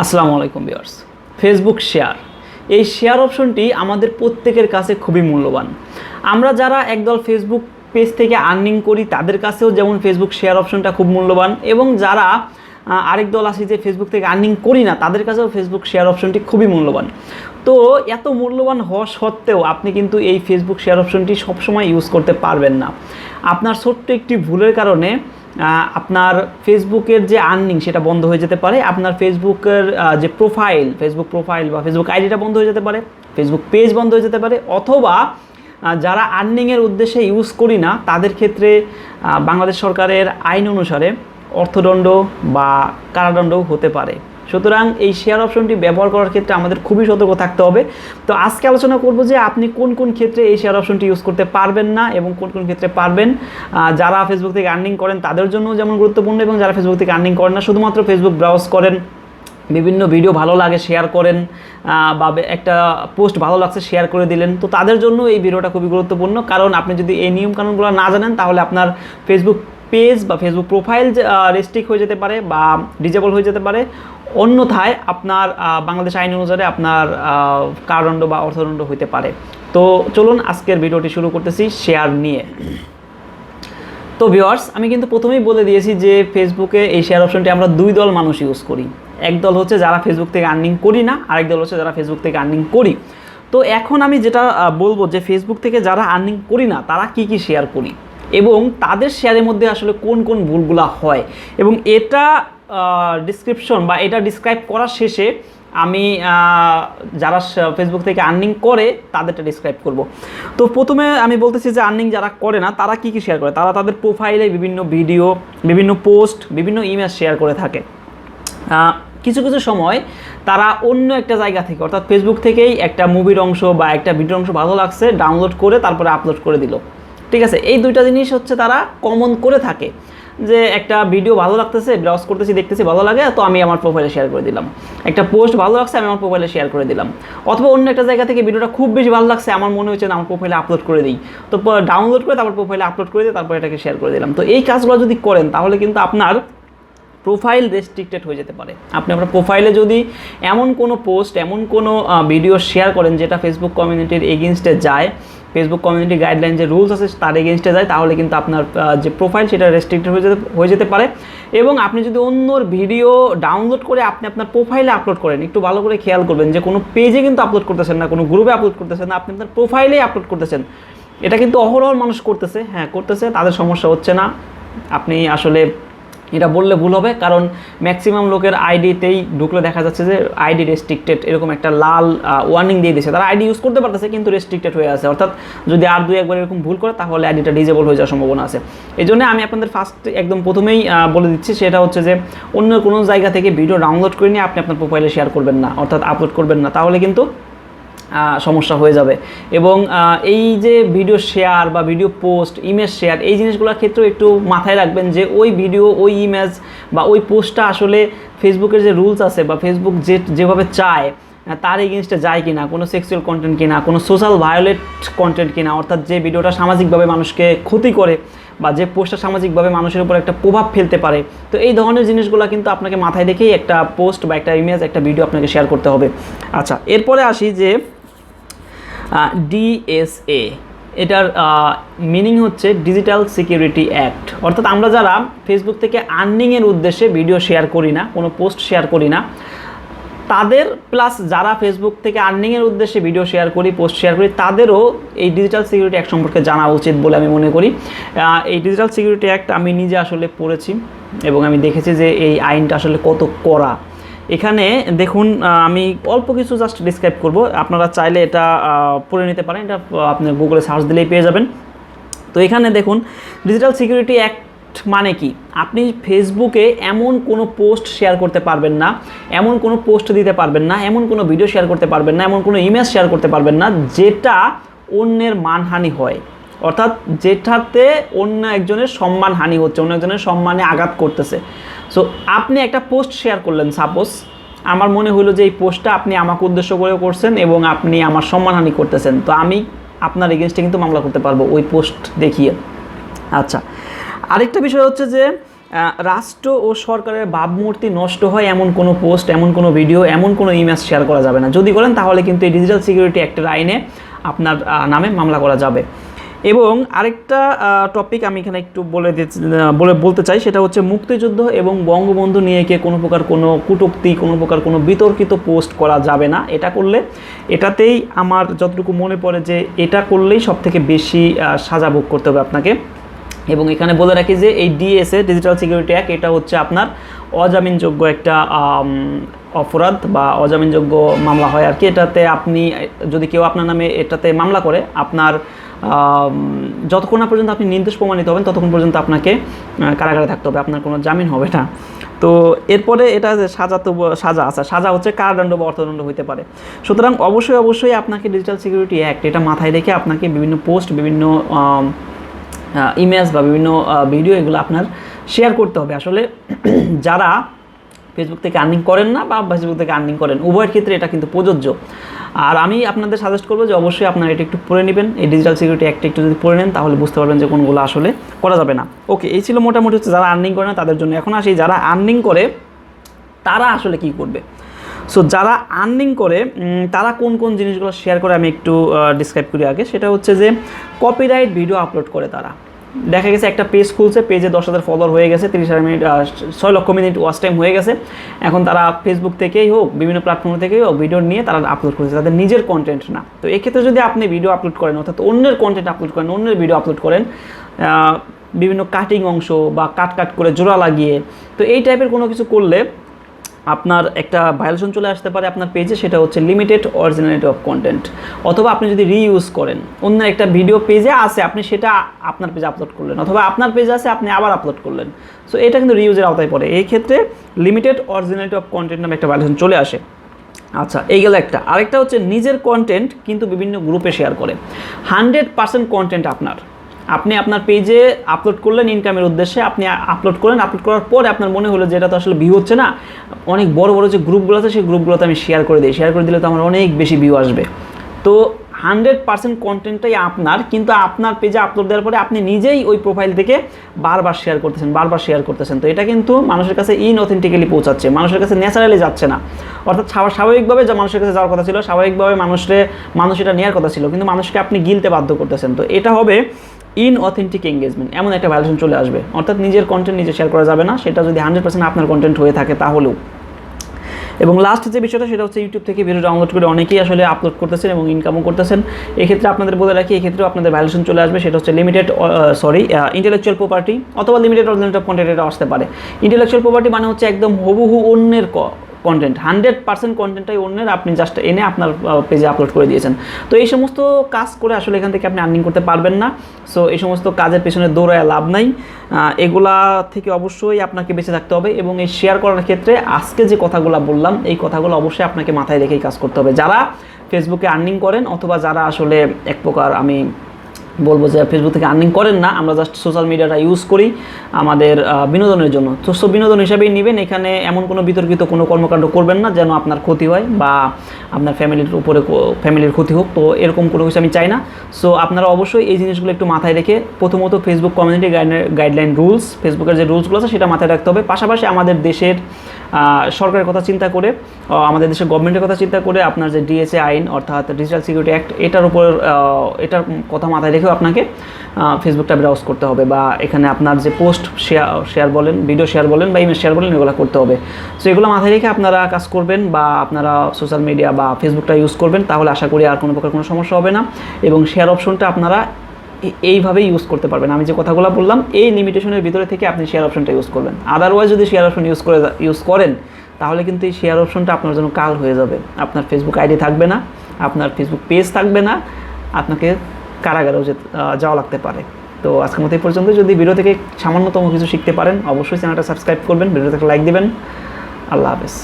আসসালামু আলাইকুম viewers. Facebook share, এই শেয়ার অপশনটি আমাদের প্রত্যেকের কাছে খুবই মূল্যবান। আমরা যারা একদল ফেসবুক পেজ থেকে আর্নিং করি তাদের কাছেও যেমন ফেসবুক শেয়ার অপশনটা খুব মূল্যবান, এবং যারা আরেক দল আছে যে ফেসবুক থেকে আর্নিং করি না তাদের কাছেও ফেসবুক শেয়ার অপশনটি খুবই মূল্যবান। তো এত মূল্যবান হওয়া সত্ত্বেও আপনি কিন্তু এই ফেসবুক শেয়ার অপশনটি সবসময় ইউজ করতে পারবেন না। আপনার ছোট্ট একটি ভুলের কারণে আপনার ফেসবুকের যে আর্নিং সেটা বন্ধ হয়ে যেতে পারে, আপনার ফেসবুকের যে ফেসবুক প্রোফাইল বা ফেসবুক আইডিটা বন্ধ হয়ে যেতে পারে, ফেসবুক পেজ বন্ধ হয়ে যেতে পারে, অথবা যারা আর্নিংয়ের উদ্দেশ্যে ইউজ করি না তাদের ক্ষেত্রে বাংলাদেশ সরকারের আইন অনুসারে অর্থদণ্ড বা কারাদণ্ডও হতে পারে। সুতরাং এই শেয়ার অপশনটি ব্যবহার করার ক্ষেত্রে আমাদের খুবই সতর্ক থাকতে হবে। তো আজকে আলোচনা করব যে আপনি কোন কোন ক্ষেত্রে এই শেয়ার অপশনটি ইউজ করতে পারবেন না এবং কোন কোন ক্ষেত্রে পারবেন। যারা ফেসবুক থেকে আর্নিং করেন তাদের জন্য যেমন গুরুত্বপূর্ণ, এবং যারা ফেসবুক থেকে আর্নিং করেন না, শুধুমাত্র ফেসবুক ব্রাউজ করেন, বিভিন্ন ভিডিও ভালো লাগে শেয়ার করেন, বা একটা পোস্ট ভালো লাগছে শেয়ার করে দিলেন, তো তাদের জন্য এই ভিডিওটা খুবই গুরুত্বপূর্ণ। কারণ আপনি যদি এই নিয়মকানুনগুলো না জানেন তাহলে আপনার ফেসবুক পেজ বা ফেসবুক প্রোফাইল রেস্ট্রিক্ট হয়ে যেতে পারে বা ডিজেবল হয়ে যেতে পারে, অন্যথায় আপনার বাংলাদেশ আইন অনুসারে আপনার কারাদণ্ড বা অর্থদণ্ড হতে পারে। তো চলুন আজকের ভিডিওটি শুরু করতেছি শেয়ার নিয়ে। তো ভিউয়ার্স, আমি কিন্তু প্রথমেই বলে দিয়েছি যে ফেসবুকে এই শেয়ার অপশনটি আমরা দুই দল মানুষ ইউজ করি। এক দল হচ্ছে যারা ফেসবুক থেকে আর্নিং করি না, আরেক দল হচ্ছে যারা ফেসবুক থেকে আর্নিং করি। তো এখন আমি যেটা বলবো যে ফেসবুক থেকে যারা আর্নিং করি না তারা কি কি শেয়ার করি এবং তাদের শেয়ারের মধ্যে আসলে কোন কোন ভুলগুলো হয়, এবং এটা ডিসক্রিপশন বা এটা ডিসক্রাইব করার শেষে আমি যারা ফেসবুক থেকে আর্নিং করে তাদেরটা ডিসক্রাইব করব। তো প্রথমে আমি বলতেছি যে আর্নিং যারা করে না তারা কি কি শেয়ার করে। তারা তাদের প্রোফাইলে বিভিন্ন ভিডিও, বিভিন্ন পোস্ট, বিভিন্ন ইমেজ শেয়ার করে থাকে। কিছু কিছু সময় তারা অন্য একটা জায়গা থেকে, অর্থাৎ ফেসবুক থেকেই একটা মুভির অংশ বা একটা ভিডিওর অংশ ভালো লাগছে ডাউনলোড করে তারপরে আপলোড করে দিল। ঠিক আছে, এই দুইটা জিনিস হচ্ছে তারা কমন করে থাকে, যে একটা ভিডিও ভালো লাগতেছে, ব্রাউজ করতেছি, দেখতেছি, ভালো লাগে, তো আমি আমার প্রোফাইলে শেয়ার করে দিলাম। একটা পোস্ট ভালো লাগছে, আমি আমার প্রোফাইলে শেয়ার করে দিলাম। অথবা অন্য একটা জায়গা থেকে ভিডিওটা খুব বেশি ভালো লাগছে, আমার মনে হচ্ছে না আমার প্রোফাইলে আপলোড করে দিই, তো ডাউনলোড করে তারপর প্রোফাইলে আপলোড করে দিই, তারপর এটাকে শেয়ার করে দিলাম। তো এই কাজগুলো যদি করেন তাহলে কিন্তু আপনার প্রোফাইল রেস্ট্রিক্টেড হয়ে যেতে পারে। আপনি আপনার প্রোফাইলে যদি এমন কোনো পোস্ট, এমন কোনো ভিডিও শেয়ার করেন যেটা ফেসবুক কমিউনিটির এগেনস্টে যায়, ফেসবুক কমিউনিটি গাইডলাইন যে রুলস আছে তার এগেনস্টে যায়, তাহলে কিন্তু আপনার যে প্রোফাইল সেটা রেস্ট্রিক্টেড হয়ে যেতে পারে। এবং আপনি যদি অন্যর ভিডিও ডাউনলোড করে আপনি আপনার প্রোফাইলে আপলোড করেন, একটু ভালো করে খেয়াল করবেন যে কোনো পেজে কিন্তু আপলোড করতেছেন না, কোনো গ্রুপে আপলোড করতেছেন না, আপনি আপনার প্রোফাইলেই আপলোড করতেছেন। এটা কিন্তু অহরহ মানুষ করতেছে, হ্যাঁ করতেছে, তাদের সমস্যা হচ্ছে না। আপনি আসলে এটা বললে ভুল হবে, কারণ ম্যাক্সিমাম লোকের আইডিতেই ঢুকলে দেখা যাচ্ছে যে আইডি রেস্ট্রিক্টেড, এরকম একটা লাল ওয়ার্নিং দিয়ে দিয়েছে। তারা আইডি ইউজ করতে পারতেছে কিন্তু রেস্ট্রিক্টেড হয়ে আছে, অর্থাৎ যদি আর দুই একবার এরকম ভুল করে তাহলে আইডিটা ডিজেবল হয়ে যাওয়ার সম্ভাবনা আছে। এই জন্য আমি আপনাদের একদম প্রথমেই বলে দিচ্ছি, সেটা হচ্ছে যে অন্য কোনো জায়গা থেকে ভিডিও ডাউনলোড করে নিয়ে আপনি আপনার প্রোফাইলে শেয়ার করবেন না, অর্থাৎ আপলোড করবেন না, তাহলে কিন্তু সমস্যা হয়ে যাবে। এবং এই যে ভিডিও শেয়ার বা ভিডিও পোস্ট, ইমেজ শেয়ার, এই জিনিসগুলোর ক্ষেত্রেও একটু মাথায় রাখবেন যে ওই ভিডিও, ওই ইমেজ বা ওই পোস্টটা আসলে ফেসবুকের যে রুলস আছে বা ফেসবুক যেভাবে চায় তার এগেনস্টে যায় কিনা, কোনো সেক্সুয়াল কন্টেন্ট কিনা, কোনো সোশ্যাল ভায়োলেট কন্টেন্ট কিনা, অর্থাৎ যে ভিডিওটা সামাজিকভাবে মানুষকে ক্ষতি করে বা যে পোস্টটা সামাজিকভাবে মানুষের উপর একটা প্রভাব ফেলতে পারে। তো এই ধরনের জিনিসগুলো কিন্তু আপনাকে মাথায় রেখেই একটা পোস্ট বা একটা ইমেজ, একটা ভিডিও আপনাকে শেয়ার করতে হবে। আচ্ছা, এরপরে আসি যে ডিএসএ, এটার মিনিং হচ্ছে ডিজিটাল সিকিউরিটি অ্যাক্ট। অর্থাৎ আমরা যারা ফেসবুক থেকে আর্নিংয়ের উদ্দেশ্যে ভিডিও শেয়ার করি না, কোনো পোস্ট শেয়ার করি না, তাদের প্লাস যারা ফেসবুক থেকে আর্নিংয়ের উদ্দেশ্যে ভিডিও শেয়ার করি, পোস্ট শেয়ার করি, তাদেরও এই ডিজিটাল সিকিউরিটি অ্যাক্ট সম্পর্কে জানা উচিত বলে আমি মনে করি। এই ডিজিটাল সিকিউরিটি অ্যাক্ট আমি নিজে আসলে পড়েছি এবং আমি দেখেছি যে এই আইনটা আসলে কত কড়া। এখানে দেখুন, আমি অল্প কিছু জাস্ট ডিসক্রাইব করব, আপনারা চাইলে এটা পড়ে নিতে পারেন, এটা আপনি গুগলে সার্চ দিলেই পেয়ে যাবেন। তো এখানে দেখুন, ডিজিটাল সিকিউরিটি অ্যাক্ট মানে কি, আপনি ফেসবুকে এমন কোনো পোস্ট শেয়ার করতে পারবেন না, এমন কোনো পোস্ট দিতে পারবেন না, এমন কোনো ভিডিও শেয়ার করতে পারবেন না, এমন কোনো ইমেজ শেয়ার করতে পারবেন না যেটা অন্যের মানহানি হয়, অর্থাৎ যেটাতে অন্য একজনের সম্মানহানি হচ্ছে, অন্য একজনের সম্মানে আঘাত করতেছে। সো আপনি একটা পোস্ট শেয়ার করলেন, সাপোজ আমার মনে হলো যে এই পোস্টটা আপনি আমাকে উদ্দেশ্য করে করছেন এবং আপনি আমার সম্মানহানি করতেছেন, তো আমি আপনার এগেনস্টে কিন্তু মামলা করতে পারবো ওই পোস্ট দেখিয়ে। আচ্ছা, আরেকটা বিষয় হচ্ছে যে রাষ্ট্র ও সরকারের ভাবমূর্তি নষ্ট হয় এমন কোনো পোস্ট, এমন কোনো ভিডিও, এমন কোনো ইমেজ শেয়ার করা যাবে না। যদি করেন তাহলে কিন্তু এই ডিজিটাল সিকিউরিটি অ্যাক্টের আইনে আপনার নামে মামলা করা যাবে। এবং আরেকটা টপিক আমি এখানে একটু বলতে চাই, সেটা হচ্ছে মুক্তিযুদ্ধ এবং বঙ্গবন্ধু নিয়ে কোনো প্রকার কোনো কটূক্তি, কোনো প্রকার কোনো বিতর্কিত পোস্ট করা যাবে না। এটা করলে, এটাতেই আমার যতটুকু মনে পড়ে যে এটা করলেই সবথেকে বেশি সাজা ভোগ করতে হবে আপনাকে। এবং এখানে বলে রাখি যে এই ডিএসএ ডিজিটাল সিকিউরিটি অ্যাক্ট এটা হচ্ছে আপনার অজামিনযোগ্য একটা অপরাধ বা অজামিনযোগ্য মামলা হয় আর কি। এটাতে আপনি যদি কেউ আপনার নামে এটাতে মামলা করে, আপনার যতক্ষণ না পর্যন্ত আপনি নির্দোষ প্রমাণিত হবেন ততক্ষণ পর্যন্ত আপনাকে কারাগারে থাকতে হবে, আপনার কোনো জামিন হবে না। তো এরপরে এটা যে সাজা হচ্ছে কারাদণ্ড বা অর্থদণ্ড হতে পারে। সুতরাং অবশ্যই আপনাকে ডিজিটাল সিকিউরিটি অ্যাক্ট এটা মাথায় রেখে আপনাকে বিভিন্ন পোস্ট, বিভিন্ন ইমেজ বা বিভিন্ন ভিডিও এগুলো আপনার শেয়ার করতে হবে। আসলে যারা ফেসবুক থেকে আর্নিং করেন না বা ফেসবুক থেকে আর্নিং করেন, উভয়ের ক্ষেত্রে এটা কিন্তু প্রযোজ্য। আর আমি আপনাদের সাজেস্ট করবো যে অবশ্যই আপনারা এটা একটু পড়ে নেবেন, এই ডিজিটাল সিকিউরিটি অ্যাক্ট একটু যদি পড়ে নেন তাহলে বুঝতে পারবেন যে কোনগুলো আসলে করা যাবে না। ওকে, এই ছিল মোটামুটি হচ্ছে যারা আর্নিং করে না তাদের জন্য। এখন আসি যারা আর্নিং করে তারা আসলে কি করবে। সো যারা আর্নিং করে তারা কোন কোন জিনিসগুলো শেয়ার করে আমি একটু ডিসক্রাইব করি আগে। সেটা হচ্ছে যে কপিরাইট ভিডিও আপলোড করে তারা। দেখা গেছে একটা পেজ খুলছে, পেজে 10,000 ফলোয়ার হয়ে গেছে, 30,000 মিনিট 6 লক্ষ মিনিট ওয়াচ টাইম হয়ে গেছে। এখন তারা ফেসবুক থেকেই হোক, বিভিন্ন প্ল্যাটফর্ম থেকেই হোক, ভিডিও নিয়ে তারা আপলোড করেছে, তাদের নিজের কন্টেন্ট না। তো এক্ষেত্রে যদি আপনি ভিডিও আপলোড করেন, অর্থাৎ অন্যের কন্টেন্ট আপলোড করেন, অন্যের ভিডিও আপলোড করেন, বিভিন্ন কাটিং অংশ বা কাট করে জোড়া লাগিয়ে, তো এই টাইপের কোনো কিছু করলে আপনার একটা ভায়োলেশন চলে আসতে পারে আপনার পেজে। সেটা হচ্ছে লিমিটেড অরিজিনালিটি অফ কন্টেন্ট। অথবা আপনি যদি রিইউজ করেন, অন্য একটা ভিডিও পেজে আছে, আপনি সেটা আপনার পেজে আপলোড করলেন, অথবা আপনার পেজে আছে আপনি আবার আপলোড করলেন, সো এটা কিন্তু রিইউজের আওতায় পড়ে। এই ক্ষেত্রে লিমিটেড অরিজিনালিটি অফ কন্টেন্ট নামে একটা ভায়োলেশন চলে আসে। আচ্ছা, এই গেল একটা। আরেকটা হচ্ছে নিজের কন্টেন্ট কিন্তু বিভিন্ন গ্রুপে শেয়ার করে। 100% কন্টেন্ট আপনি আপনার পেজে আপলোড করলেন ইনকামের উদ্দেশ্যে, আপনি আপলোড করলেন, আপলোড করার পরে আপনার মনে হলো যে এটা তো আসলে ভিউ হচ্ছে না, অনেক বড় বড় যে গ্রুপগুলো আছে সেই গ্রুপগুলোতে আমি শেয়ার করে দিই, শেয়ার করে দিলে তো আমার অনেক বেশি ভিউ আসবে। তো 100% কন্টেন্টটাই আপনার, কিন্তু আপনার পেজে আপলোড দেওয়ার পরে আপনি নিজেই ওই প্রোফাইল থেকে বারবার শেয়ার করতেছেন। তো এটা কিন্তু মানুষের কাছে ইনঅথেন্টিক্যালি পৌঁছাচ্ছে, মানুষের কাছে ন্যাচারালি যাচ্ছে না। অর্থাৎ স্বাভাবিকভাবে যা মানুষের কাছে যাওয়ার কথা ছিল, স্বাভাবিকভাবে মানুষ এটা নেওয়ার কথা ছিল, কিন্তু মানুষকে আপনি গিলতে বাধ্য করতেছেন। তো এটা হবে ইনঅথেন্টিক এঙ্গেজমেন্ট, এমন একটা ভায়োলেশন চলে আসবে। অর্থাৎ নিজের কন্টেন্ট নিজে শেয়ার করা যাবে না, সেটা যদি 100% আপনার কন্টেন্ট হয়ে থাকে তাহলেও। এবং লাস্ট যে বিষয়টা সেটা হচ্ছে ইউটিউব থেকে ভিডিও ডাউনলোড করে অনেকেই আসলে আপলোড করতেছেন এবং ইনকামও করতেছেন। এক্ষেত্রে আপনাদের বলে রাখি, এক্ষেত্রেও আপনাদের ভায়োলেশন চলে আসবে। সেটা হচ্ছে ইন্টেলেকচুয়াল প্রপার্টি অথবা লিমিটেড অরিজিনালিটি অফ কন্টেন্ট, এটা আসতে পারে। ইন্টেলেকচুয়াল প্রপার্টি মানে হচ্ছে একদম হুবহু অন্যের কন্টেন্ট, 100% কন্টেন্টটাই অন্যের, আপনি জাস্ট এনে আপনার পেজে আপলোড করে দিয়েছেন। তো এই সমস্ত কাজ করে আসলে এখান থেকে আপনি আর্নিং করতে পারবেন না। সো এই সমস্ত কাজের পেছনে দৌড়ায় লাভ নাই, এগুলা থেকে অবশ্যই আপনাকে বেঁচে থাকতে হবে। এবং এই শেয়ার করার ক্ষেত্রে আজকে যে কথাগুলো বললাম, এই কথাগুলো অবশ্যই আপনাকে মাথায় রেখেই কাজ করতে হবে। যারা ফেসবুকে আর্নিং করেন অথবা যারা আসলে এক প্রকার, আমি বলবো যে ফেসবুক থেকে আর্নিং করেন না, আমরা জাস্ট সোশ্যাল মিডিয়াটা ইউজ করি আমাদের বিনোদনের জন্য, তো বিনোদন হিসাবেই নেবেন। এখানে এমন কোনো বিতর্কিত কোনো কর্মকাণ্ড করবেন না যেন আপনার ক্ষতি হয় বা আপনার ফ্যামিলির ক্ষতি হোক, তো এরকম কোনো কিছু আমি চাই না। সো আপনারা অবশ্যই এই জিনিসগুলো একটু মাথায় রেখে, প্রথমত ফেসবুক কমিউনিটি গাইডলাইন রুলস, ফেসবুকের যে রুলসগুলো আছে সেটা মাথায় রাখতে হবে। পাশাপাশি আমাদের দেশের সরকারের কথা চিন্তা করে, আমাদের দেশের গভর্নমেন্টের কথা চিন্তা করে আপনার যে ডিএসএ আইন অর্থাৎ ডিজিটাল সিকিউরিটি অ্যাক্ট, এটার কথা মাথায় রেখেও আপনাকে ফেসবুকটা ব্রাউজ করতে হবে, বা এখানে আপনার যে পোস্ট শেয়ার বলেন, ভিডিও শেয়ার বলেন বা ইমেজ শেয়ার বলেন, এগুলো করতে হবে। সো এগুলো মাথায় রেখে আপনারা কাজ করবেন বা আপনারা সোশ্যাল মিডিয়া বা ফেসবুকটা ইউজ করবেন, তাহলে আশা করি আর কোনো প্রকার কোনো সমস্যা হবে না। এবং শেয়ার অপশনটা আপনারা এইভাবেই ইউজ করতে পারবেন। আমি যে কথাগুলো বললাম এই লিমিটেশনের ভিতরে থেকে আপনি শেয়ার অপশনটা ইউজ করবেন। আদারওয়াইজ যদি শেয়ার অপশন ইউজ করেন তাহলে কিন্তু এই শেয়ার অপশনটা আপনার জন্য কাল হয়ে যাবে। আপনার ফেসবুক আইডি থাকবে না, আপনার ফেসবুক পেজ থাকবে না, আপনাকে কারাগারেও যাওয়া লাগতে পারে। তো আজকের মতো এই পর্যন্ত। যদি ভিডিও থেকে সামান্যতম কিছু শিখতে পারেন অবশ্যই চ্যানেলটা সাবস্ক্রাইব করবেন, ভিডিওতে একটা লাইক দিবেন। আল্লাহ হাফেজ।